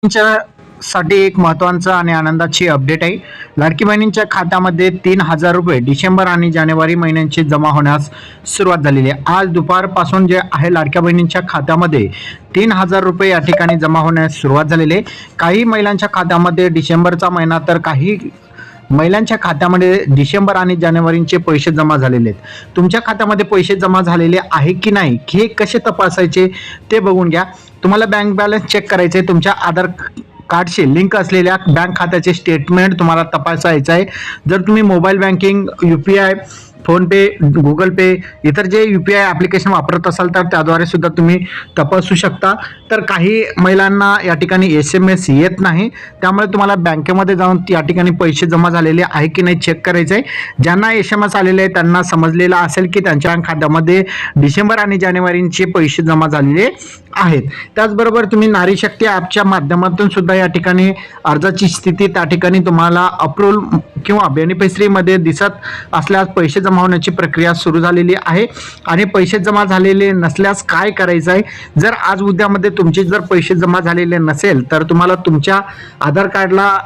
साठी एक महत्त्वाचा आणि आनंदाची अपडेट आहे। लाडकी बहिणींच्या खात्यामध्ये 3,000 रुपये डिसेंबर आणि जानेवारी महिन्यांची जमा होण्यास सुरुवात झालेली आहे। आज दुपारपासून जे आहे लाडक्या बहिणींच्या खात्यामध्ये 3,000 रुपये या ठिकाणी जमा होण्यास सुरुवात झालेली आहे। काही महिलांच्या खात्यामध्ये डिसेंबरचा महिना तर काही महिलांच्या खात्यामध्ये डिसेंबर आणि जानेवारीचे पैसे जमा झालेले आहेत। तुमच्या खात्यामध्ये पैसे जमा झालेले आहे की नाही हे कसे तपासायचे ते बघून घ्या। तुम्हाला बँक बॅलन्स चेक करायचे, तुमच्या आधार कार्डशी लिंक असलेल्या बँक खात्याचे स्टेटमेंट तुम्हाला तपासायचं आहे। जर तुम्ही mobile banking, UPI, PhonePe, Google Pay इतर जे UPI ॲप्लिकेशन वापरत असाल तर त्याद्वारे सुद्धा तुम्ही तपासू शकता। तर काही महिलांना या ठिकाणी SMS येत नाही, त्यामुळे तुम्हाला बँकेमध्ये जाऊन या ठिकाणी पैसे जमा झालेले आहे की नाही चेक करायचं आहे। ज्यांना SMS आलेले आहे त्यांना समजलेलं असेल की त्यांच्या खात्यामध्ये डिसेंबर आणि जानेवारीचे पैसे जमा झालेले आहेत। त्याचबरोबर तुम्ही नारी शक्ती ॲपच्या माध्यमातून सुद्धा या ठिकाणी अर्जाची स्थिती त्या ठिकाणी तुम्हाला अप्रूव्हल किंवा बेनिफिशरीमध्ये दिसत असल्यास पैसे जमा होण्याची प्रक्रिया सुरू झालेली आहे। आणि पैसे जमा झालेले नसल्यास काय करायचं आहे, जर आज उद्यामध्ये तुमचे जर पैसे जमा झालेले नसेल तर तुम्हाला तुमच्या आधार कार्डला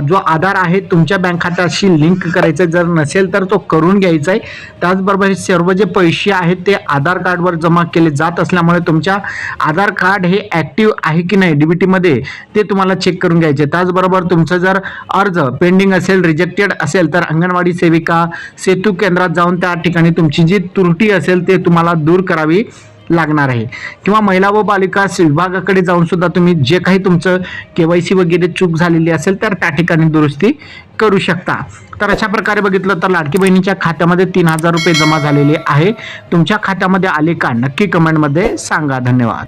जो आधार आहे तुमच्या बँक खात्याशी लिंक करायचं, जर नसेल तर तो करून घ्यायचा आहे। त्याचबरोबर हे सर्व जे पैसे आहेत ते आधार कार्डवर जमा केले जात असल्यामुळे तुमच्या आधार कार्ड हे ॲक्टिव्ह आहे की नाही DBT मध्ये ते तुम्हाला चेक करून घ्यायचे। त्याचबरोबर तुमचं जर अर्ज पेंडिंग असेल, रिजेक्टेड असेल तर अंगणवाडी सेविका, सेतू केंद्रात जाऊन त्या ठिकाणी तुमची जी त्रुटी असेल ते तुम्हाला दूर करावी लागणार आहे। किंवा महिला व बालिका विभागाकडे जाऊन सुद्धा तुम्ही जे काही तुमचं KYC वगैरे चूक झालेली असेल तर त्या ठिकाणी दुरुस्ती करू शकता। तर अशा प्रकारे बघितलं तर लाडकी बहिणीच्या खात्यामध्ये 3,000 रुपये जमा झालेले आहे। तुमच्या खात्यामध्ये आले का नक्की कमेंटमध्ये सांगा। धन्यवाद।